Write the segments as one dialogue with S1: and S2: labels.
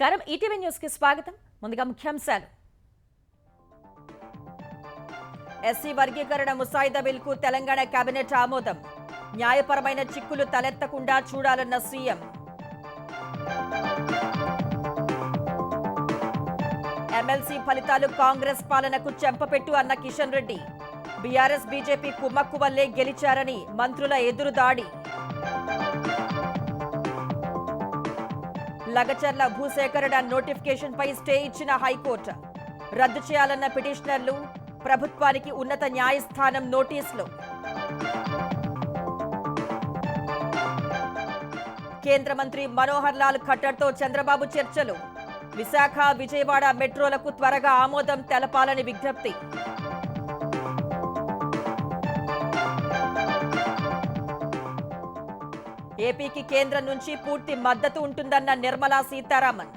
S1: నమస్కారం ETV news కి స్వాగతం. ముందుగా ముఖ్యాంశాలు. ఎస్సీ వర్గీకరణ ముసాయిదా బిల్కు తెలంగాణ కేబినెట్ ఆమోదం. న్యాయపరమైన చిక్కులు తలెత్తకుండా చూడాలన్న సీఎం. ఎమ్మెల్సీ ఫలితాలు కాంగ్రెస్ పాలనకు చెంపపెట్టు అన్న కిషన్ రెడ్డి. బీఆర్ఎస్ బీజేపీ కుమ్మక్కు వల్లే గెలిచారని మంత్రుల ఎదురుదాడి. లగచర్ల భూసేకరణ నోటిఫికేషన్ పై స్టే ఇచ్చిన హైకోర్టు. రద్దు చేయాలన్న పిటిషనర్లు, ప్రభుత్వానికి ఉన్నత న్యాయస్థానం నోటీసులు. కేంద్ర మంత్రి మనోహర్ లాల్ ఖట్టర్తో చంద్రబాబు చర్చలు. విశాఖ, విజయవాడ మెట్రోలకు త్వరగా ఆమోదం తెలపాలని విజ్ఞప్తి. ఏపీకి కేంద్రం నుంచి పూర్తి మద్దతు ఉంటుందన్న నిర్మలా సీతారామన్.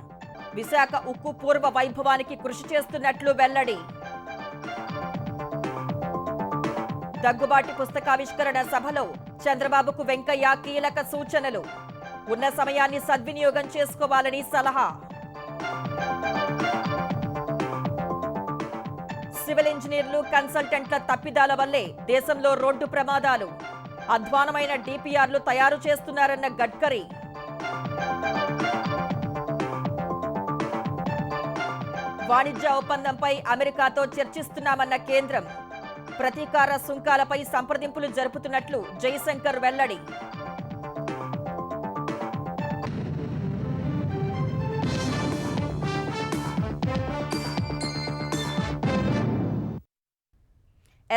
S1: విశాఖ ఉక్కు పూర్వ వైభవానికి కృషి చేస్తున్నట్లు వెల్లడి. దగ్గుబాటి పుస్తకావిష్కరణ సభలో చంద్రబాబుకు వెంకయ్య కీలక సూచనలు. ఉన్న సమయాన్ని సద్వినియోగం చేసుకోవాలని సలహా. సివిల్ ఇంజనీర్లు, కన్సల్టెంట్ల తప్పిదాల వల్లే దేశంలో రోడ్డు ప్రమాదాలు. అధ్వానమైన డిపిఆర్లు తయారు చేస్తున్నారన్న గడ్కరీ. వాణిజ్య ఒప్పందంపై అమెరికాతో చర్చిస్తున్నామన్న కేంద్రం. ప్రతీకార సుంకాలపై సంప్రదింపులు జరుపుతున్నట్లు జైశంకర్ వెల్లడి.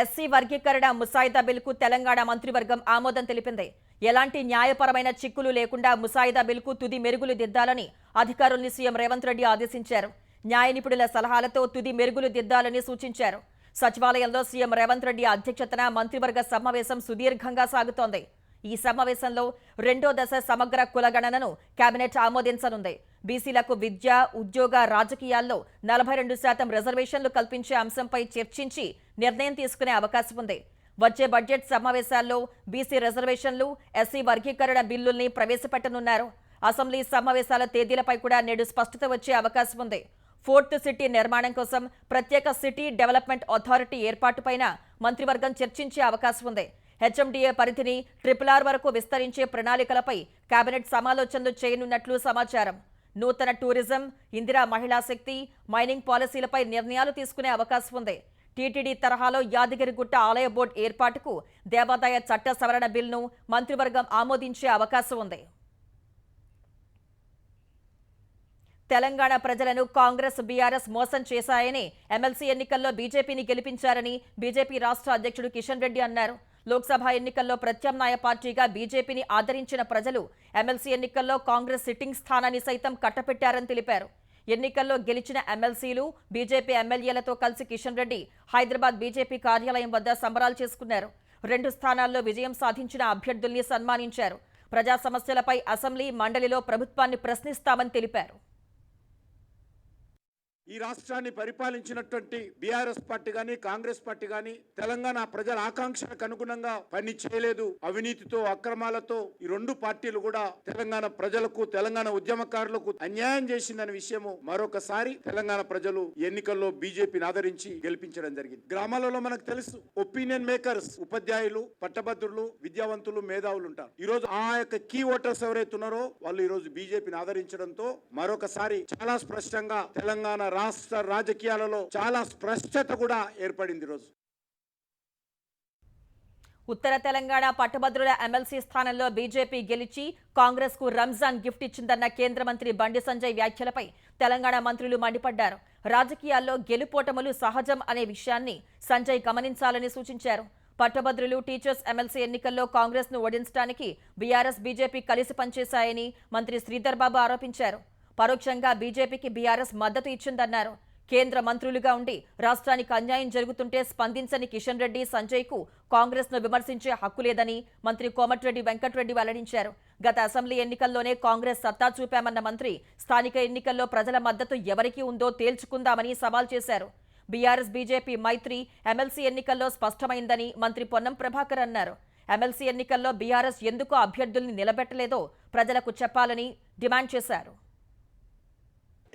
S1: ఎస్సీ వర్గీకరణ ముసాయిదా బిల్కు తెలంగాణ మంత్రివర్గం ఆమోదం తెలిపింది. ఎలాంటి న్యాయపరమైన చిక్కులు లేకుండా ముసాయిదా బిల్కు తుది మెరుగులు దిద్దాలని అధికారుల్ని సీఎం రేవంత్ రెడ్డి ఆదేశించారు. న్యాయ నిపుణుల సలహాలతో తుది మెరుగులు దిద్దాలని సూచించారు. సచివాలయంలో సీఎం రేవంత్ రెడ్డి అధ్యక్షతన మంత్రివర్గ సమావేశం సుదీర్ఘంగా సాగుతోంది. ఈ సమావేశంలో రెండో దశ సమగ్ర కులగణనను కేబినెట్ ఆమోదించనుంది. బీసీలకు విద్య, ఉద్యోగ, రాజకీయాల్లో 42% రిజర్వేషన్లు కల్పించే అంశంపై చర్చించి నిర్ణయం తీసుకునే అవకాశం ఉంది. వచ్చే బడ్జెట్ సమావేశాల్లో బీసీ రిజర్వేషన్లు, ఎస్సీ వర్గీకరణ బిల్లుల్ని ప్రవేశపెట్టనున్నారు. అసెంబ్లీ సమావేశాల తేదీలపై కూడా నేడు స్పష్టత వచ్చే అవకాశం ఉంది. ఫోర్త్ సిటీ నిర్మాణం కోసం ప్రత్యేక సిటీ డెవలప్మెంట్ అథారిటీ ఏర్పాటుపైన మంత్రివర్గం చర్చించే అవకాశం ఉంది. హెచ్ఎండిఏ పరిధిని RRR వరకు విస్తరించే ప్రణాళికలపై కేబినెట్ సమాలోచనలు చేయనున్నట్లు సమాచారం. నూతన టూరిజం, ఇందిరా మహిళా శక్తి, మైనింగ్ పాలసీలపై నిర్ణయాలు తీసుకునే అవకాశం ఉంది. టీటీడీ తరహాలో యాదగిరిగుట్ట ఆలయ బోర్డు ఏర్పాటుకు దేవాదాయ చట్ట సవరణ బిల్లును మంత్రివర్గం ఆమోదించే అవకాశం ఉంది. తెలంగాణ ప్రజలను కాంగ్రెస్, బీఆర్ఎస్ మోసం చేశాయని, ఎమ్మెల్సీ ఎన్నికల్లో బీజేపీని గెలిపించారని బీజేపీ రాష్ట్ర అధ్యక్షుడు కిషన్ రెడ్డి అన్నారు. లోక్సభ ఎన్నికల్లో ప్రత్యామ్నాయ పార్టీగా బీజేపీని ఆదరించిన ప్రజలు ఎమ్మెల్సీ ఎన్నికల్లో కాంగ్రెస్ సిట్టింగ్ స్థానాన్ని సైతం కట్టపెట్టారని తెలిపారు. ఎన్నికల్లో గెలిచిన ఎమ్మెల్సీలు, బీజేపీ ఎమ్మెల్యేలతో కలిసి కిషన్ రెడ్డి హైదరాబాద్ బీజేపీ కార్యాలయం వద్ద సంబరాలు చేసుకున్నారు. 2 స్థానాల్లో విజయం సాధించిన అభ్యర్థుల్ని సన్మానించారు. ప్రజా సమస్యలపై అసెంబ్లీ, మండలిలో ప్రభుత్వాన్ని ప్రశ్నిస్తామని తెలిపారు.
S2: ఈ రాష్ట్రాన్ని పరిపాలించినటువంటి బీఆర్ఎస్ పార్టీ గాని, కాంగ్రెస్ పార్టీ గాని తెలంగాణ ప్రజల ఆకాంక్షలకు అనుగుణంగా పని చేయలేదు. అవినీతితో, అక్రమాలతో ఈ 2 పార్టీలు కూడా తెలంగాణ ప్రజలకు, తెలంగాణ ఉద్యమకారులకు అన్యాయం చేసిందనే విషయము మరొకసారి తెలంగాణ ప్రజలు ఎన్నికల్లో బీజేపీని ఆదరించి గెలిపించడం జరిగింది. గ్రామాలలో మనకు తెలుసు, ఒపీనియన్ మేకర్స్, ఉపాధ్యాయులు, పట్టభద్రులు, విద్యావంతులు, మేధావులు ఉంటారు. ఈ రోజు ఆ యొక్క కీ ఓటర్స్ ఎవరైతే ఉన్నారో వాళ్ళు ఈ రోజు బీజేపీని ఆదరించడంతో మరొకసారి చాలా స్పష్టంగా తెలంగాణ రాష్ట్ర రాజకీయాలలో చాలా స్పష్టత కూడా ఏర్పడింది. రోజు
S1: ఉత్తర తెలంగాణ పట్టభద్రుల ఎమ్మెల్సీ స్థానంలో బీజేపీ గెలిచి కాంగ్రెస్ కు రంజాన్ గిఫ్ట్ ఇచ్చిందన్న కేంద్ర మంత్రి బండి సంజయ్ వ్యాఖ్యలపై తెలంగాణ మంత్రులు మండిపడ్డారు. రాజకీయాల్లో గెలుపోటములు సహజం అనే విషయాన్ని సంజయ్ గమనించాలని సూచించారు. పట్టభద్రులు, టీచర్స్ ఎమ్మెల్సీ ఎన్నికల్లో కాంగ్రెస్ ను ఓడించడానికి బీఆర్ఎస్, బీజేపీ కలిసి పనిచేశాయని మంత్రి శ్రీధర్ బాబు ఆరోపించారు. పరోక్షంగా బీజేపీకి బీఆర్ఎస్ మద్దతు ఇచ్చిందన్నారు. కేంద్ర మంత్రులుగా ఉండి రాష్ట్రానికి అన్యాయం జరుగుతుంటే స్పందించని కిషన్ రెడ్డి, సంజయ్కు కాంగ్రెస్ను విమర్శించే హక్కు లేదని మంత్రి కోమటిరెడ్డి వెంకటరెడ్డి వెల్లడించారు. గత అసెంబ్లీ ఎన్నికల్లోనే కాంగ్రెస్ సత్తా చూపామన్న మంత్రి స్థానిక ఎన్నికల్లో ప్రజల మద్దతు ఎవరికి ఉందో తేల్చుకుందామని సవాల్ చేశారు. బీఆర్ఎస్, బీజేపీ మైత్రి ఎమ్మెల్సీ ఎన్నికల్లో స్పష్టమైందని మంత్రి పొన్నం ప్రభాకర్ అన్నారు. ఎమ్మెల్సీ ఎన్నికల్లో బీఆర్ఎస్ ఎందుకు అభ్యర్థుల్ని నిలబెట్టలేదో ప్రజలకు చెప్పాలని డిమాండ్ చేశారు.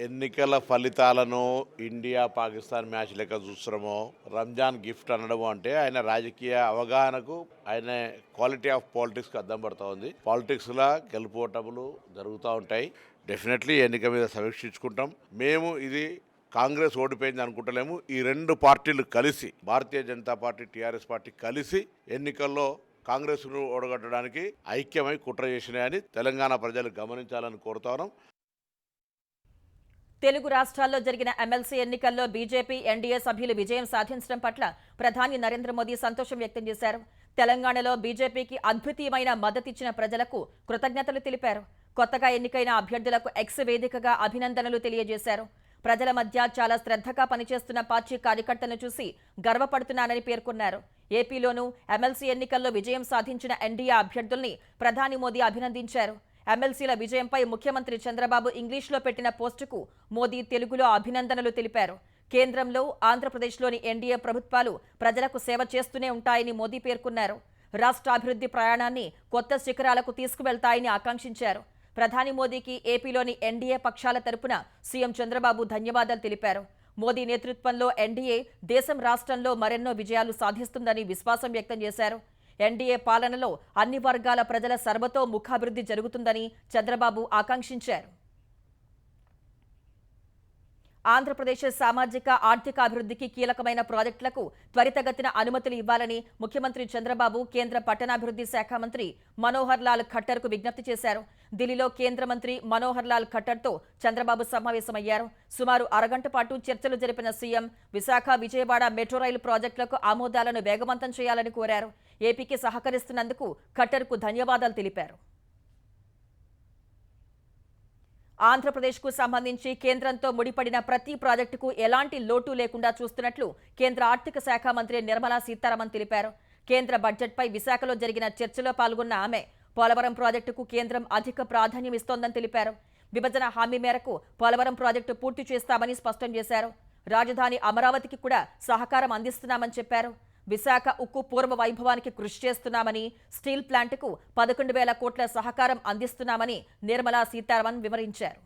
S3: ఎన్నికల ఫలితాలను ఇండియా పాకిస్తాన్ మ్యాచ్ లెక్క చూస్తున్నామో, రంజాన్ గిఫ్ట్ అనడం అంటే ఆయన రాజకీయ అవగాహనకు, ఆయన క్వాలిటీ ఆఫ్ పాలిటిక్స్కి అద్దం పడుతూ ఉంది. పాలిటిక్స్లో గెలుపోటములు జరుగుతూ ఉంటాయి. డెఫినెట్లీ ఎన్నిక మీద సమీక్షించుకుంటాం. మేము ఇది కాంగ్రెస్ ఓడిపోయింది అనుకుంటలేము. ఈ రెండు పార్టీలు కలిసి, Bharatiya Janata party, TRS party కలిసి ఎన్నికల్లో కాంగ్రెస్ను ఓడగొట్టడానికి ఐక్యమై కుట్ర చేసినాయని తెలంగాణ ప్రజలు గమనించాలని కోరుతాను.
S1: తెలుగు రాష్ట్రాల్లో జరిగిన ఎమ్మెల్సీ ఎన్నికల్లో బీజేపీ, ఎన్డీఏ సభ్యులు విజయం సాధించడం పట్ల ప్రధాని నరేంద్ర మోదీ సంతోషం వ్యక్తం చేశారు. తెలంగాణలో బీజేపీకి అద్భుతమైన మద్దతిచ్చిన ప్రజలకు కృతజ్ఞతలు తెలిపారు. కొత్తగా ఎన్నికైన అభ్యర్థులకు ఎక్స్ వేదికగా అభినందనలు తెలియజేశారు. ప్రజల మధ్య చాలా శ్రద్ధగా పనిచేస్తున్న పార్టీ కార్యకర్తలను చూసి గర్వపడుతున్నానని పేర్కొన్నారు. ఏపీలోనూ ఎమ్మెల్సీ ఎన్నికల్లో విజయం సాధించిన ఎన్డీఏ అభ్యర్థుల్ని ప్రధాని మోదీ అభినందించారు. ఎమ్మెల్సీల విజయంపై ముఖ్యమంత్రి చంద్రబాబు ఇంగ్లీష్లో పెట్టిన పోస్టుకు మోదీ తెలుగులో అభినందనలు తెలిపారు. కేంద్రంలో, ఆంధ్రప్రదేశ్లోని ఎన్డీఏ ప్రభుత్వాలు ప్రజలకు సేవ చేస్తూనే ఉంటాయని మోదీ పేర్కొన్నారు. రాష్ట్ర అభివృద్ధి ప్రయాణాన్ని కొత్త శిఖరాలకు తీసుకువెళ్తాయని ఆకాంక్షించారు. ప్రధాని మోదీకి ఏపీలోని ఎన్డీఏ పక్షాల తరపున సీఎం చంద్రబాబు ధన్యవాదాలు తెలిపారు. మోదీ నేతృత్వంలో ఎన్డీఏ దేశం, రాష్ట్రంలో మరెన్నో విజయాలు సాధిస్తుందని విశ్వాసం వ్యక్తం చేశారు. ఎన్డీఏ పాలనలో అన్ని వర్గాల ప్రజల సర్వతోముఖాభివృద్ధి జరుగుతుందని చంద్రబాబు ఆకాంక్షించారు. ఆంధ్రప్రదేశ్ సామాజిక, ఆర్థిక అభివృద్ధికి కీలకమైన ప్రాజెక్టులకు త్వరితగతిన అనుమతులు ఇవ్వాలని ముఖ్యమంత్రి చంద్రబాబు కేంద్ర పట్టణాభివృద్ధి శాఖ మంత్రి మనోహర్ లాల్ ఖట్టర్కు విజ్ఞప్తి చేశారు. ఢిల్లీలో కేంద్ర మంత్రి మనోహర్ లాల్ ఖట్టర్తో చంద్రబాబు సమావేశమయ్యారు. సుమారు అరగంట పాటు చర్చలు జరిపిన సీఎం విశాఖ, విజయవాడ మెట్రో రైలు ప్రాజెక్టులకు ఆమోదాలను వేగవంతం చేయాలని కోరారు. ఏపీకి సహకరిస్తున్నందుకు ఖట్టర్కు ధన్యవాదాలు తెలిపారు. ఆంధ్రప్రదేశ్కు సంబంధించి కేంద్రంతో ముడిపడిన ప్రతి ప్రాజెక్టుకు ఎలాంటి లోటు లేకుండా చూస్తున్నట్లు కేంద్ర ఆర్థిక శాఖ మంత్రి నిర్మలా సీతారామన్ తెలిపారు. కేంద్ర బడ్జెట్పై విశాఖలో జరిగిన చర్చలో పాల్గొన్న ఆమె పోలవరం ప్రాజెక్టుకు కేంద్రం అధిక ప్రాధాన్యం ఇస్తోందని తెలిపారు. విభజన హామీ మేరకు పోలవరం ప్రాజెక్టు పూర్తి చేస్తామని స్పష్టం చేశారు. రాజధాని అమరావతికి కూడా సహకారం అందిస్తున్నామని చెప్పారు. విశాఖ ఉక్కు పూర్వ వైభవానికి కృషి చేస్తున్నామని, స్టీల్ ప్లాంట్కు 11,000 కోట్ల సహకారం అందిస్తున్నామని నిర్మలా సీతారామన్ వివరించారు.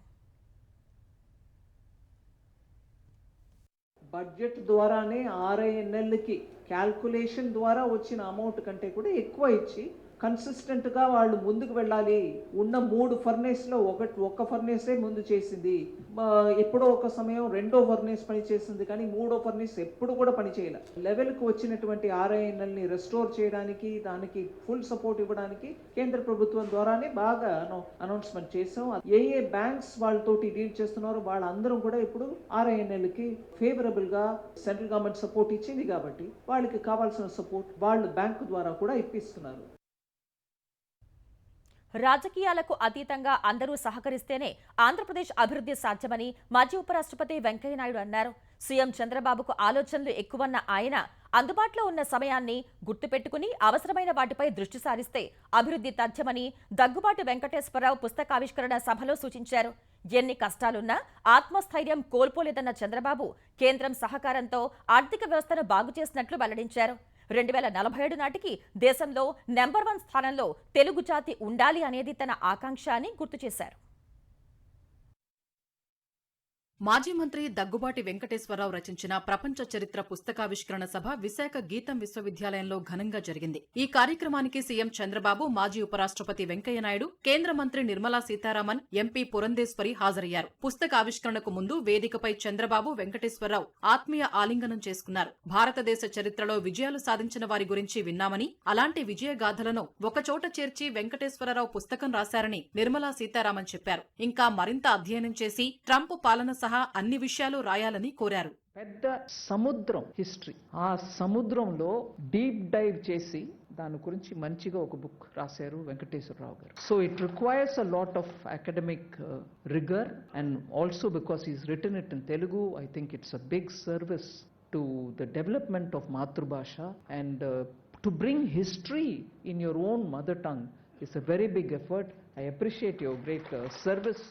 S4: బడ్జెట్ ద్వారానే ఆర్ఐఎన్ఎల్కి క్యాల్కులేషన్ ద్వారా వచ్చిన అమౌంట్ కంటే కూడా ఎక్కువ ఇచ్చి కన్సిస్టెంట్గా వాళ్ళు ముందుకు వెళ్ళాలి. ఉన్న 3 ఫర్నేస్లో ఒక్క ఫర్నేసే ముందు చేసింది. ఎప్పుడో ఒక సమయం 2వ ఫర్నేస్ పని చేసింది, కానీ 3వ ఫర్నేస్ ఎప్పుడు కూడా పని చేయలేదు. లెవెల్కి వచ్చినటువంటి ఆర్ఐఎన్ఎల్ని రెస్టోర్ చేయడానికి, దానికి ఫుల్ సపోర్ట్ ఇవ్వడానికి కేంద్ర ప్రభుత్వం ద్వారానే బాగా అనౌన్స్మెంట్ చేసాం. ఏ బ్యాంక్స్ వాళ్ళతోటి డీల్ చేస్తున్నారో వాళ్ళందరం కూడా ఇప్పుడు ఆర్ఐఎన్ఎల్కి ఫేవరబుల్గా సెంట్రల్ గవర్నమెంట్ సపోర్ట్ ఇచ్చింది కాబట్టి వాళ్ళకి కావాల్సిన సపోర్ట్ వాళ్ళు బ్యాంకు ద్వారా కూడా ఇప్పిస్తున్నారు.
S1: రాజకీయాలకు అతీతంగా అందరూ సహకరిస్తేనే ఆంధ్రప్రదేశ్ అభివృద్ధి సాధ్యమని మాజీ ఉపరాష్ట్రపతి వెంకయ్యనాయుడు అన్నారు. సీఎం చంద్రబాబుకు ఆలోచనలు ఎక్కువన్న ఆయన అందుబాటులో ఉన్న సమయాన్ని గుర్తుపెట్టుకుని అవసరమైన వాటిపై దృష్టి సారిస్తే అభివృద్ధి తథ్యమని దగ్గుబాటి వెంకటేశ్వరరావు పుస్తకావిష్కరణ సభలో సూచించారు. ఎన్ని కష్టాలున్నా ఆత్మస్థైర్యం కోల్పోలేదన్న చంద్రబాబు కేంద్రం సహకారంతో ఆర్థిక వ్యవస్థను బాగు చేసినట్లు వెల్లడించారు. 2047 నాటికి దేశంలో నెంబర్ 1 స్థానంలో తెలుగు జాతి ఉండాలి అనేది తన ఆకాంక్ష అని గుర్తు చేశారు.
S5: మాజీ మంత్రి దగ్గుబాటి వెంకటేశ్వరరావు రచించిన ప్రపంచ చరిత్ర పుస్తకావిష్కరణ సభ విశాఖ గీతం విశ్వవిద్యాలయంలో ఘనంగా జరిగింది. ఈ కార్యక్రమానికి సీఎం చంద్రబాబు, మాజీ ఉపరాష్ట్రపతి వెంకయ్యనాయుడు, కేంద్ర మంత్రి నిర్మలా సీతారామన్, ఎంపీ పురంధేశ్వరి హాజరయ్యారు. పుస్తకావిష్కరణకు ముందు వేదికపై చంద్రబాబు, వెంకటేశ్వరరావు ఆత్మీయ ఆలింగనం చేసుకున్నారు. భారతదేశ చరిత్రలో విజయాలు సాధించిన వారి గురించి విన్నామని, అలాంటి విజయగాథలను ఒకచోట చేర్చి వెంకటేశ్వరరావు పుస్తకం రాశారని నిర్మలా సీతారామన్ చెప్పారు. ఇంకా మరింత అధ్యయనం చేసి ట్రంప్ పాలన సహా అన్ని విషయాలు రాయాలని కోరారు.
S4: పెద్ద సముద్రం హిస్టరీ, ఆ సముద్రంలో డీప్ డైవ్ చేసి దాని గురించి మంచిగా ఒక బుక్ రాశారు వెంకటేశ్వరరావు గారు. So it requires a lot of academic rigour and also because is written it in Telugu. I think it's a big service to the development of మాతృభాష and to bring history in your own mother tongue is a very big effort. I appreciate your great service.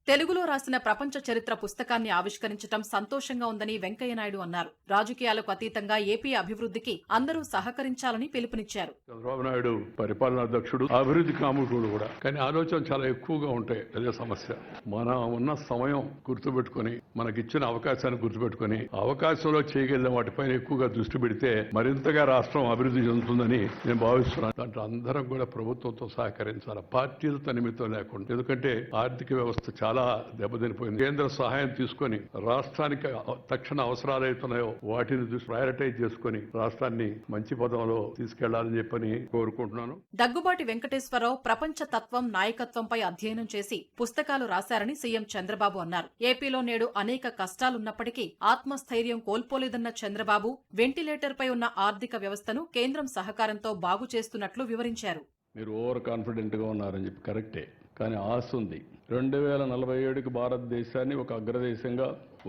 S5: తెలుగులో రాసిన ప్రపంచ చరిత్ర పుస్తకాన్ని ఆవిష్కరించడం సంతోషంగా ఉందని వెంకయ్యనాయుడు అన్నారు. రాజకీయాలకు అతీతంగా ఏపీ అభివృద్ధికి అందరూ సహకరించాలని పిలుపునిచ్చారు.
S6: చంద్రబాబు నాయుడు పరిపాలనా అధ్యక్షుడు, అభివృద్ధి కాముకుడు కూడా, కానీ ఆలోచన చాలా ఎక్కువగా ఉంటాయి. అదే సమస్య. మన ఉన్న సమయం గుర్తుపెట్టుకుని, మనకిచ్చిన అవకాశాన్ని గుర్తుపెట్టుకుని, అవకాశంలో చేయగలిగిన వాటిపైన ఎక్కువగా దృష్టి పెడితే మరింతగా రాష్ట్రం అభివృద్ధి చెందుతుందని నేను భావిస్తున్నాను. దాంట్లో అందరం కూడా ప్రభుత్వంతో సహకరించాలి, పార్టీలతో నిమిత్తం లేకుండా. ఎందుకంటే ఆర్థిక వ్యవస్థ చాలా దెబ్బతినిపోయింది. కేంద్ర సహాయం తీసుకొని రాష్ట్రానికి తక్షణ అవసరాలు అవుతున్నాయో వాటిని ప్రయారిటైజ్ చేసుకుని రాష్ట్రాన్ని మంచి పదంలో తీసుకెళ్లాలని చెప్పని కోరుకుంటున్నాను.
S5: దగ్గుబాటి వెంకటేశ్వరరావు ప్రపంచ తత్వం, నాయకత్వంపై అధ్యయనం చేసి పుస్తకాలు రాశారని సీఎం చంద్రబాబు అన్నారు. ఏపీలో నేడు అనేక కష్టాలున్నప్పటికీ ఆత్మస్థైర్యం కోల్పోలేదన్న చంద్రబాబు వెంటిలేటర్పై ఉన్న ఆర్థిక వ్యవస్థను కేంద్రం సహకారంతో బాగు చేస్తున్నట్లు వివరించారు.
S6: మీరు ఓవర్ కాన్ఫిడెంట్ గా ఉన్నారని చెప్పి కరెక్టే, కానీ ఆశ ఉంది. 2047కి భారతదేశాన్ని ఒక అగ్రదేశంగా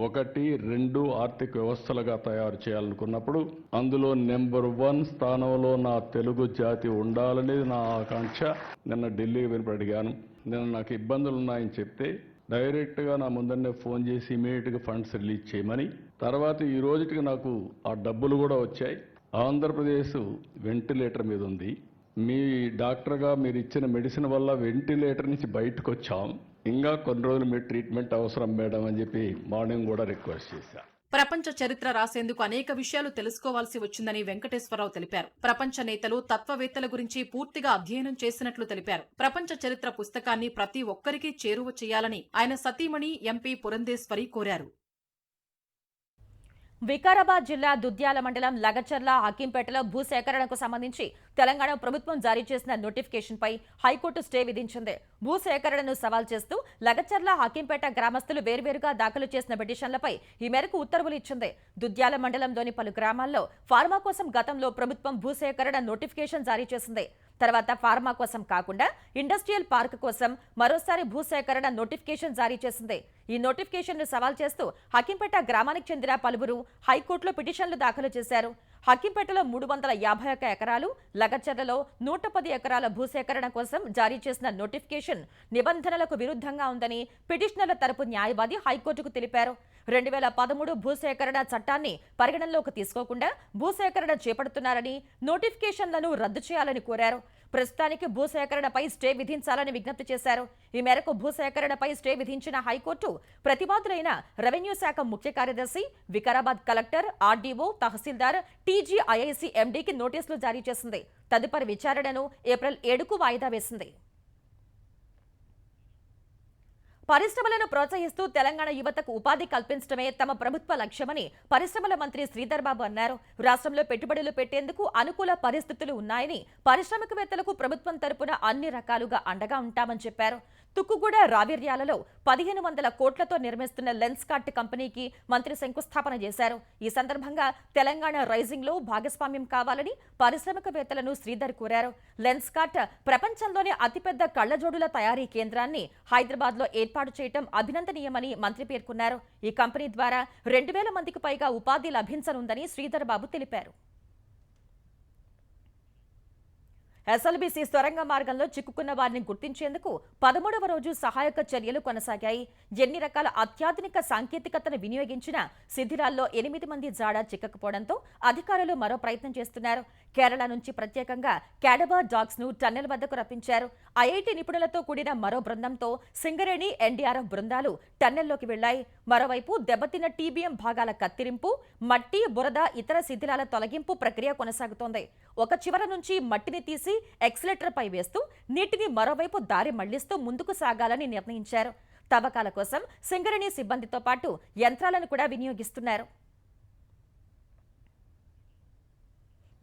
S6: 1, 2 ఆర్థిక వ్యవస్థలుగా తయారు చేయాలనుకున్నప్పుడు అందులో నెంబర్ 1 స్థానంలో నా తెలుగు జాతి ఉండాలనేది నా ఆకాంక్ష. నిన్న ఢిల్లీ వెనుక అడిగాను. నిన్న నాకు ఇబ్బందులు ఉన్నాయని చెప్తే డైరెక్ట్గా నా ముందరనే ఫోన్ చేసి ఇమీడియట్గా ఫండ్స్ రిలీజ్ చేయమని, తర్వాత ఈ రోజుకి నాకు ఆ డబ్బులు కూడా వచ్చాయి. ఆంధ్రప్రదేశ్ వెంటిలేటర్ మీద ఉంది. మీ డాక్టర్గా మీరు ఇచ్చిన మెడిసిన్ వల్ల వెంటిలేటర్ నుంచి బయటకు వచ్చాం. ఇంకా కొన్ని రోజులు మీ ట్రీట్మెంట్ అవసరం మేడం అని చెప్పి మార్నింగ్ కూడా రిక్వెస్ట్ చేశా.
S5: ప్రపంచ చరిత్ర రాసేందుకు అనేక విషయాలు తెలుసుకోవాల్సి వచ్చిందని వెంకటేశ్వరరావు తెలిపారు. ప్రపంచ నేతలు, తత్వవేత్తల గురించి పూర్తిగా అధ్యయనం చేసినట్లు తెలిపారు. ప్రపంచ చరిత్ర పుస్తకాన్ని ప్రతి ఒక్కరికీ చేరువ చేయాలని ఆయన సతీమణి ఎంపీ పురంధేశ్వరి కోరారు.
S1: వికారాబాద్ జిల్లా దుద్యాల మండలం లగచర్ల హకీంపేటలో భూసేకరణకు సంబంధించి తెలంగాణ ప్రభుత్వం జారీ చేసిన నోటిఫికేషన్పై హైకోర్టు స్టే విధించింది. భూసేకరణను సవాల్ చేస్తూ లగచర్ల హకీంపేట గ్రామస్తులు వేర్వేరుగా దాఖలు చేసిన పిటిషన్లపై ఈ మేరకు ఉత్తర్వులు ఇచ్చింది. దుద్యాల మండలంలోని పలు గ్రామాల్లో ఫార్మా కోసం గతంలో ప్రభుత్వం భూసేకరణ నోటిఫికేషన్ జారీ చేసింది. తర్వాత ఫార్మా కోసం కాకుండా ఇండస్ట్రియల్ పార్క్ కోసం మరోసారి భూసేకరణ నోటిఫికేషన్ జారీ చేసింది. ఈ నోటిఫికేషన్ను సవాల్ చేస్తూ హకీంపేట గ్రామానికి చెందిన పలువురు హైకోర్టులో పిటిషన్లు దాఖలు చేశారు. హకీంపేటలో 351 ఎకరాలు, లగచర్లలో 110 ఎకరాల భూసేకరణ కోసం జారీ చేసిన నోటిఫికేషన్ నిబంధనలకు విరుద్ధంగా ఉందని పిటిషనర్ల తరపు న్యాయవాది హైకోర్టుకు తెలిపారు. 2013 భూసేకరణ చట్టాన్ని పరిగణనలోకి తీసుకోకుండా భూసేకరణ చేపడుతున్నారని, నోటిఫికేషన్లను రద్దు చేయాలని కోరారు. ప్రస్తుతానికి భూసేకరణపై స్టే విధించాలని విజ్ఞప్తి చేశారు. ఈ మేరకు భూసేకరణపై స్టే విధించిన హైకోర్టు ప్రతివాదులైన రెవెన్యూ శాఖ ముఖ్య కార్యదర్శి, వికారాబాద్ కలెక్టర్, ఆర్డీఓ, తహసీల్దార్, టీజీఐఐసీ ఎండీకి నోటీసులు జారీ చేసింది. తదుపరి విచారణను ఏప్రిల్ 7కు వాయిదా వేసింది. పరిశ్రమలను ప్రోత్సహిస్తూ తెలంగాణ యువతకు ఉపాధి కల్పించడమే తమ ప్రభుత్వ లక్ష్యమని పరిశ్రమల మంత్రి శ్రీధర్ బాబు అన్నారు. రాష్ట్రంలో పెట్టుబడులు పెట్టేందుకు అనుకూల పరిస్థితులు ఉన్నాయని, పారిశ్రామికవేత్తలకు ప్రభుత్వం తరపున అన్ని రకాలుగా అండగా ఉంటామని చెప్పారు. తుక్కుగూడ రావిర్యాలలో 1500 కోట్లతో నిర్మిస్తున్న లెన్స్కార్ట్ కంపెనీకి మంత్రి శంకుస్థాపన చేశారు. ఈ సందర్భంగా తెలంగాణ రైజింగ్ లో భాగస్వామ్యం కావాలని పారిశ్రామికవేత్తలను శ్రీధర్ కోరారు. లెన్స్కార్ట్ ప్రపంచంలోనే అతిపెద్ద కళ్లజోడుల తయారీ కేంద్రాన్ని హైదరాబాద్ లో ఏర్పాటు చేయడం అభినందనీయమని మంత్రి పేర్కొన్నారు. ఈ కంపెనీ ద్వారా 2000 మందికి పైగా ఉపాధి లభించనుందని శ్రీధర్ బాబు తెలిపారు. ఎస్ఎల్బీసీ సొరంగ మార్గంలో చిక్కుకున్న వారిని గుర్తించేందుకు 13వ రోజు సహాయక చర్యలు కొనసాగాయి. ఎన్ని రకాల అత్యాధునిక సాంకేతికతను వినియోగించినా శిథిరాల్లో 8 మంది జాడ చిక్కకపోవడంతో అధికారులు మరో ప్రయత్నం చేస్తున్నారు. కేరళ నుంచి ప్రత్యేకంగా క్యాడబర్ డాగ్స్ ను టన్నెల్ వద్దకు రప్పించారు. ఐఐటీ నిపుణులతో కూడిన మరో బృందంతో సింగరేణి, ఎన్డీఆర్ఎఫ్ బృందాలు టన్నెల్లోకి వెళ్లాయి. మరోవైపు దెబ్బతిన్న టీబీఎం భాగాల కత్తిరింపు, మట్టి, బురద, ఇతర శిథిలాల తొలగింపు ప్రక్రియ కొనసాగుతోంది. ఒక చివర నుంచి మట్టిని తీసి ఎక్సలేటర్ పై వేస్తూ నీటిని మరోవైపు దారి మళ్లిస్తూ ముందుకు సాగాలని నిర్ణయించారు. తవ్వకాల కోసం సింగరేణి సిబ్బందితో పాటు యంత్రాలను కూడా వినియోగిస్తున్నారు.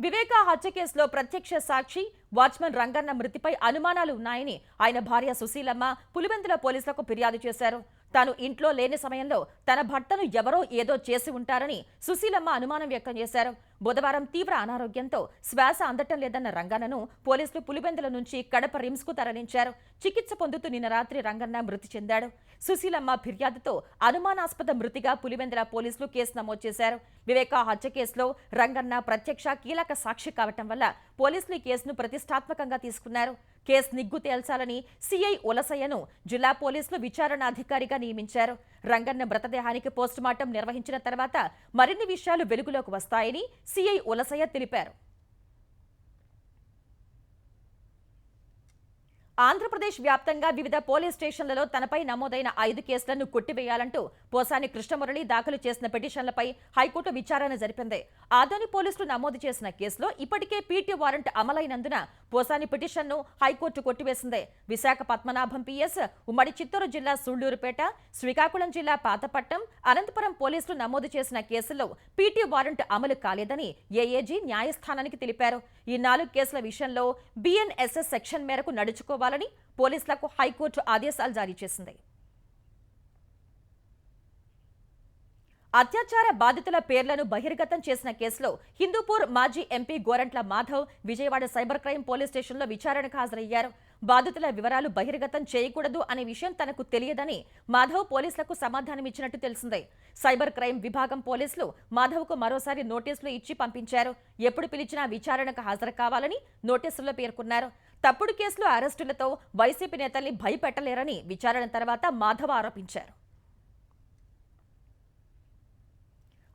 S1: వివేక హత్య కేసులో ప్రత్యక్ష సాక్షి వాచ్మెన్ రంగన్న మృతిపై అనుమానాలు ఉన్నాయని ఆయన భార్య సుశీలమ్మ పులివెందుల పోలీసులకు ఫిర్యాదు చేశారు. తాను ఇంట్లో లేని సమయంలో తన భర్తను ఎవరో ఏదో చేసి ఉంటారని సుశీలమ్మ అనుమానం వ్యక్తం చేశారు. బుధవారం తీవ్ర అనారోగ్యంతో శ్వాస అందటం లేదన్న రంగన్నను పోలీసులు పులివెందుల నుంచి కడప రిమ్స్ కు తరలించారు. చికిత్స పొందుతూ నిన్న రాత్రి రంగన్న మృతి చెందాడు. సుశీలమ్మ ఫిర్యాదుతో అనుమానాస్పద మృతిగా పులివెందుల పోలీసులు కేసు నమోదు చేశారు. వివేక హత్య కేసులో రంగన్న ప్రత్యక్ష కీలక సాక్షి కావటం వల్ల పోలీసులు ఈ కేసును ప్రతిష్టాత్మకంగా తీసుకున్నారు. కేసు నిగ్గు తేల్చాలని సిఐ ఉలసయ్యను జిల్లా పోలీసులు విచారణాధికారిగా నియమించారు. రంగన్న మృతదేహానికి పోస్టుమార్టం నిర్వహించిన తర్వాత మరిన్ని విషయాలు వెలుగులోకి వస్తాయని సిఐ ఉలసయ్య తెలిపారు. ఆంధ్రప్రదేశ్ వ్యాప్తంగా వివిధ పోలీస్ స్టేషన్లలో తనపై నమోదైన 5 కేసులను కొట్టివేయాలంటూ పోసాని కృష్ణమురళి దాఖలు చేసిన పిటిషన్లపై హైకోర్టు విచారణ జరిపింది. ఆదోని పోలీసులు నమోదు చేసిన కేసులో ఇప్పటికే పీటీ వారెంట్ అమలైనందున పోసాని పిటిషన్ను హైకోర్టు కొట్టివేసింది. విశాఖ పద్మనాభం పిఎస్, ఉమ్మడి చిత్తూరు జిల్లా సూళ్లూరుపేట, శ్రీకాకుళం జిల్లా పాతపట్నం, అనంతపురం పోలీసులు నమోదు చేసిన కేసుల్లో పీటీ వారెంట్ అమలు కాలేదని ఏఏజీ న్యాయస్థానానికి తెలిపారు. ఈ 4 కేసుల విషయంలో బిఎన్ఎస్ఎస్ సెక్షన్ మేరకు నడుచుకోవాలని పోలీసులకు హైకోర్టు ఆదేశాలు జారీ చేసింది. అత్యాచార బాధితుల పేర్లను బహిర్గతం చేసిన కేసులో హిందూపూర్ మాజీ MP Gorantla Madhav Vijayawada cyber crime police స్టేషన్లో విచారణకు హాజరయ్యారు. బాధితుల వివరాలు బహిర్గతం చేయకూడదు అనే విషయం తనకు తెలియదని మాధవ్ పోలీసులకు సమాధానమిచ్చినట్టు తెలిసిందే. సైబర్ క్రైమ్ విభాగం పోలీసులు మాధవ్కు మరోసారి నోటీసులు ఇచ్చి పంపించారు. ఎప్పుడు పిలిచినా విచారణకు హాజరు కావాలని నోటీసుల్లో పేర్కొన్నారు. తప్పుడు కేసులు, అరెస్టులతో వైసీపీ నేతల్ని భయపెట్టలేరని విచారణ తర్వాత మాధవ్ ఆరోపించారు.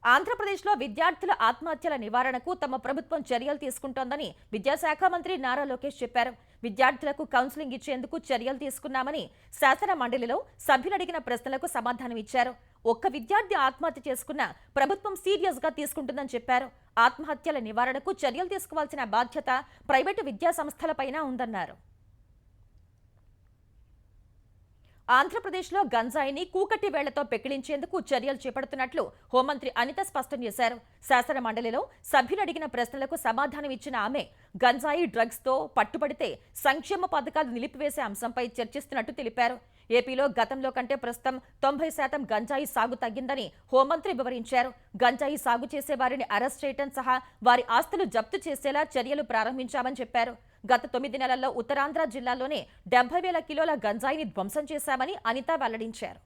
S1: ఆంధ్రప్రదేశ్లో విద్యార్థుల ఆత్మహత్యల నివారణకు తమ ప్రభుత్వం చర్యలు తీసుకుంటోందని విద్యాశాఖ మంత్రి నారా లోకేష్ చెప్పారు. విద్యార్థులకు కౌన్సిలింగ్ ఇచ్చేందుకు చర్యలు తీసుకున్నామని శాసన మండలిలో సభ్యులు అడిగిన ప్రశ్నలకు సమాధానమిచ్చారు. ఒక్క విద్యార్థి ఆత్మహత్య చేసుకున్నా ప్రభుత్వం సీరియస్ గా తీసుకుంటుందని చెప్పారు. ఆత్మహత్యల నివారణకు చర్యలు తీసుకోవాల్సిన బాధ్యత ప్రైవేటు విద్యా సంస్థలపైన ఉందన్నారు. ఆంధ్రప్రదేశ్లో గంజాయిని కూకటి వేళ్లతో పెకిలించేందుకు చర్యలు చేపడుతున్నట్లు హోంమంత్రి అనిత స్పష్టం చేశారు. శాసన మండలిలో సభ్యులు అడిగిన ప్రశ్నలకు సమాధానం ఇచ్చిన ఆమె గంజాయి డ్రగ్స్తో పట్టుబడితే సంక్షేమ పథకాలు నిలిపివేసే అంశంపై చర్చిస్తున్నట్టు తెలిపారు. ఏపీలో గతంలో కంటే ప్రస్తుతం 90% గంజాయి సాగు తగ్గిందని హోంమంత్రి వివరించారు. గంజాయి సాగు చేసే వారిని అరెస్ట్ చేయడం సహా వారి ఆస్తులు జప్తు చేసేలా చర్యలు ప్రారంభించామని చెప్పారు. గత 9 నెలల్లో ఉత్తరాంధ్ర జిల్లాలోనే 70,000 కిలోల గంజాయిని ధ్వంసం చేశామని అనిత వెల్లడించారు.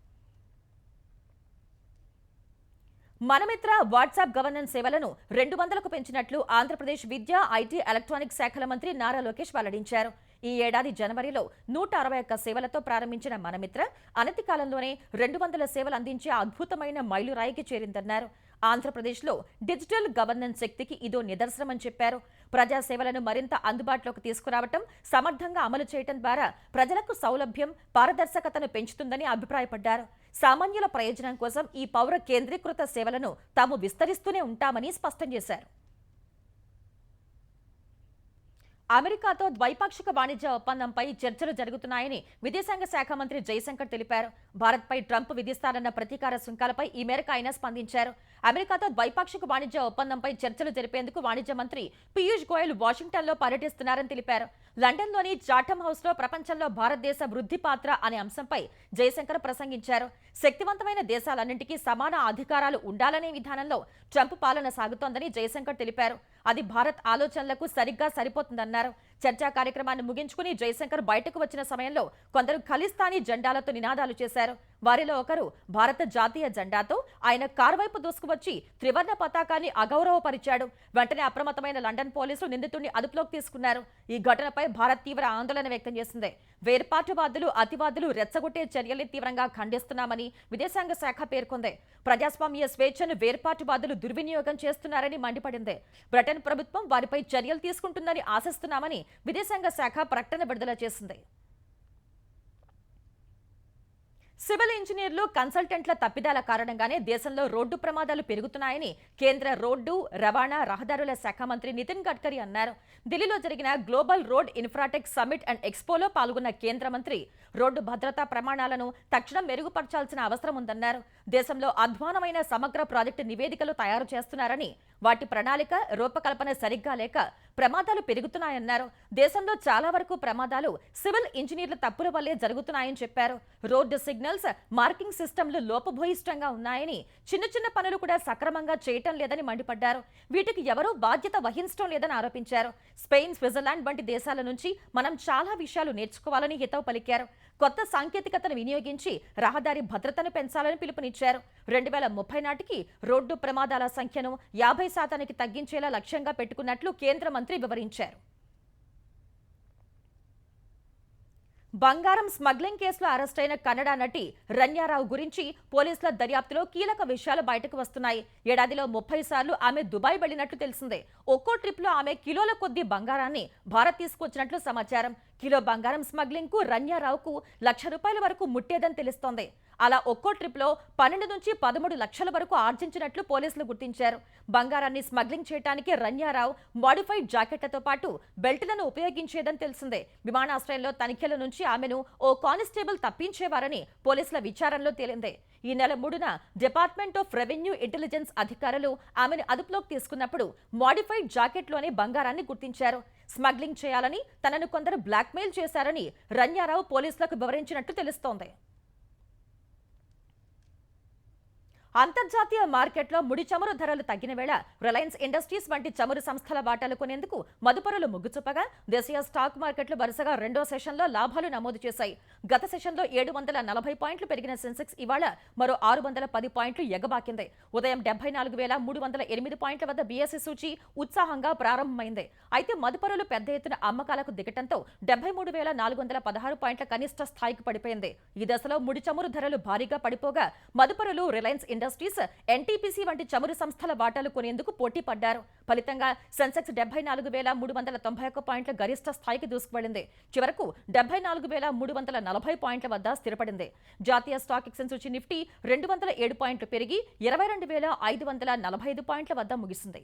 S1: మనమిత్ర వాట్సాప్ గవర్నెన్స్ సేవలను 200కు పెంచినట్లు ఆంధ్రప్రదేశ్ విద్యా, ఐటీ, ఎలక్ట్రానిక్ శాఖల మంత్రి నారా లోకేష్ వెల్లడించారు. ఈ ఏడాది జనవరిలో 161 సేవలతో ప్రారంభించిన మనమిత్ర అనతి కాలంలోనే 200 సేవలు అందించే అద్భుతమైన మైలురాయికి చేరిందన్నారు. ఆంధ్రప్రదేశ్లో డిజిటల్ గవర్నెన్స్ శక్తికి ఇదో నిదర్శనమని చెప్పారు. ప్రజా సేవలను మరింత అందుబాటులోకి తీసుకురావటం, సమర్థంగా అమలు చేయడం ద్వారా ప్రజలకు సౌలభ్యం, పారదర్శకతను పెంచుతుందని అభిప్రాయపడ్డారు. సామాన్యుల ప్రయోజనం కోసం ఈ పౌర కేంద్రీకృత సేవలను తాము విస్తరిస్తూనే ఉంటామని స్పష్టం చేశారు. అమెరికాతో ద్వైపాక్షిక వాణిజ్య ఒప్పందంపై చర్చలు జరుగుతున్నాయని విదేశాంగ శాఖ మంత్రి జైశంకర్ తెలిపారు. భారత్పై ట్రంప్ విధిస్తారన్న ప్రతీకార సుంకాలపై ఈ మేరకు ఆయన స్పందించారు. అమెరికాతో ద్వైపాక్షిక వాణిజ్య ఒప్పందంపై చర్చలు జరిపేందుకు వాణిజ్య మంత్రి పీయూష్ గోయల్ వాషింగ్టన్లో పర్యటిస్తున్నారని తెలిపారు. లండన్లోని చాథమ్ హౌస్లో ప్రపంచంలో భారతదేశ వృద్ధి పాత్ర అనే అంశంపై జైశంకర్ ప్రసంగించారు. శక్తివంతమైన దేశాలన్నింటికీ సమాన అధికారాలు ఉండాలనే విధానంలో ట్రంప్ పాలన సాగుతోందని జైశంకర్ తెలిపారు. అది భారత్ ఆలోచనలకు సరిగ్గా సరిపోతుందన్నారు. చర్చా కార్యక్రమాన్ని ముగించుకుని జైశంకర్ బయటకు వచ్చిన సమయంలో కొందరు ఖలిస్తానీ జెండాలతో నినాదాలు చేశారు. వారిలో ఒకరు భారత జాతీయ జెండాతో ఆయన కారు వైపు దూసుకువచ్చి త్రివర్ణ పతాకాన్ని అగౌరవపరిచాడు. వెంటనే అప్రమత్తమైన లండన్ పోలీసులు నిందితుడిని అదుపులోకి తీసుకున్నారు. ఈ ఘటనపై భారత్ తీవ్ర ఆందోళన వ్యక్తం చేసింది. వేర్పాటువాదులు, అతివాదులు రెచ్చగొట్టే చర్యల్ని తీవ్రంగా ఖండిస్తున్నామని విదేశాంగ శాఖ పేర్కొంది. ప్రజాస్వామ్య స్వేచ్ఛను వేర్పాటువాదులు దుర్వినియోగం చేస్తున్నారని మండిపడింది. బ్రిటన్ ప్రభుత్వం వారిపై చర్యలు తీసుకుంటుందని ఆశిస్తున్నామని విదేశాంగ శాఖ ప్రకటన విడుదల చేసింది. సివిల్ ఇంజనీర్లు, కన్సల్టెంట్ల తప్పిదాల కారణంగానే దేశంలో రోడ్డు ప్రమాదాలు పెరుగుతున్నాయని కేంద్ర రోడ్డు, రవాణా, రహదారుల శాఖ మంత్రి నితిన్ గడ్కరీ అన్నారు. ఢిల్లీలో జరిగిన global road infratech summit and ఎక్స్పోలో పాల్గొన్న కేంద్ర మంత్రి రోడ్డు భద్రతా ప్రమాణాలను తక్షణం మెరుగుపరచాల్సిన అవసరం ఉందన్నారు. దేశంలో అధ్వానమైన సమగ్ర ప్రాజెక్టు నివేదికలు తయారు చేస్తున్నారని, వాటి ప్రణాళిక, రూపకల్పన సరిగ్గా లేక ప్రమాదాలు పెరుగుతున్నాయన్నారు. దేశంలో చాలా వరకు ప్రమాదాలు సివిల్ ఇంజనీర్ల తప్పుల వల్లే జరుగుతున్నాయని చెప్పారు. రోడ్డు సిగ్నల్స్, మార్కింగ్ సిస్టంలు లోపభూయిష్టంగా ఉన్నాయని, చిన్న చిన్న పనులు కూడా సక్రమంగా చేయటం లేదని మండిపడ్డారు. వీటికి ఎవరూ బాధ్యత వహించడం లేదని ఆరోపించారు. స్పెయిన్, స్విట్జర్లాండ్ వంటి దేశాల నుంచి మనం చాలా విషయాలు నేర్చుకోవాలని హితవు పలికారు. కొత్త సాంకేతికతను వినియోగించి రహదారి భద్రతను పెంచాలని పిలుపునిచ్చారు. 2030 నాటికి రోడ్డు ప్రమాదాల సంఖ్యను 50% తగ్గించేలా లక్ష్యంగా పెట్టుకున్నట్లు కేంద్ర మంత్రి వివరించారు. బంగారం స్మగ్లింగ్ కేసులో అరెస్ట్ అయిన కన్నడ నటి రన్యారావు గురించి పోలీసుల దర్యాప్తులో కీలక విషయాలు బయటకు వస్తున్నాయి. ఏడాదిలో 30 సార్లు ఆమె దుబాయ్ వెళ్లినట్లు తెలిసిందే. ఒక్కో ట్రిప్ లో ఆమె కిలోల కొద్దీ బంగారాన్ని భారత్ తీసుకొచ్చినట్లు సమాచారం. కిలో బంగారం స్మగ్లింగ్ కు రన్యారావుకు ₹1,00,000 వరకు ముట్టేదని తెలుస్తోంది. అలా ఒక్కో ట్రిప్ లో 12 నుంచి 13 లక్షల వరకు ఆర్జించినట్లు పోలీసులు గుర్తించారు. బంగారాన్ని స్మగ్లింగ్ చేయడానికి రన్యారావు మోడిఫైడ్ జాకెట్లతో పాటు బెల్ట్లను ఉపయోగించేదని తెలిసిందే. విమానాశ్రయంలో తనిఖీల నుంచి ఆమెను ఓ కానిస్టేబుల్ తప్పించేవారని పోలీసుల విచారణలో తేలింది. ఈ నెల 3న డిపార్ట్మెంట్ ఆఫ్ రెవెన్యూ ఇంటెలిజెన్స్ అధికారులు ఆమెను అదుపులోకి తీసుకున్నప్పుడు మోడిఫైడ్ జాకెట్లోనే బంగారాన్ని గుర్తించారు. స్మగ్లింగ్ చేయాలని తనను కొందరు బ్లాక్మెయిల్ చేశారని రన్యారావు పోలీసులకు వివరించినట్టు తెలుస్తోంది. అంతర్జాతీయ మార్కెట్లో ముడి చమురు ధరలు తగ్గిన వేళ రిలయన్స్ ఇండస్ట్రీస్ వంటి చమురు సంస్థల వాటాలు కొనేందుకు మదుపరులు మొగ్గుచూపగా దేశీయ స్టాక్ మార్కెట్లు వరుసగా రెండో సెషన్లో లాభాలు నమోదు చేశాయి. గత సెషన్లో 740 పాయింట్లు పెరిగిన సెన్సెక్స్ ఇవాళ మరో 610 పాయింట్లు ఎగబాకింది. ఉదయం 74,308 పాయింట్ల వద్ద బీఎస్ఈ సూచీ ఉత్సాహంగా ప్రారంభమైంది. అయితే మదుపరులు పెద్ద ఎత్తున అమ్మకాలకు దిగటంతో 73,416 పాయింట్ల కనిష్ట స్థాయికి పడిపోయింది. ఈ దశలో ముడి చమురు ధరలు భారీగా పడిపోగా మదుపరులు రిలయన్స్ ఇండస్ట్రీస్, ఎన్టీపీసీ వంటి చమురు సంస్థల వాటాలు కొనేందుకు పోటీ పడ్డారు. ఫలితంగా సెన్సెక్స్ 74,391 పాయింట్ల గరిష్ట స్థాయికి దూసుకువెళ్లింది. చివరకు 74,340 పాయింట్ల వద్ద స్థిరపడింది. జాతీయ స్టాక్ ఎక్స్చేంజ్ సూచీ నిఫ్టీ 207 పాయింట్లు పెరిగి 22,545 పాయింట్ల వద్ద ముగిసింది.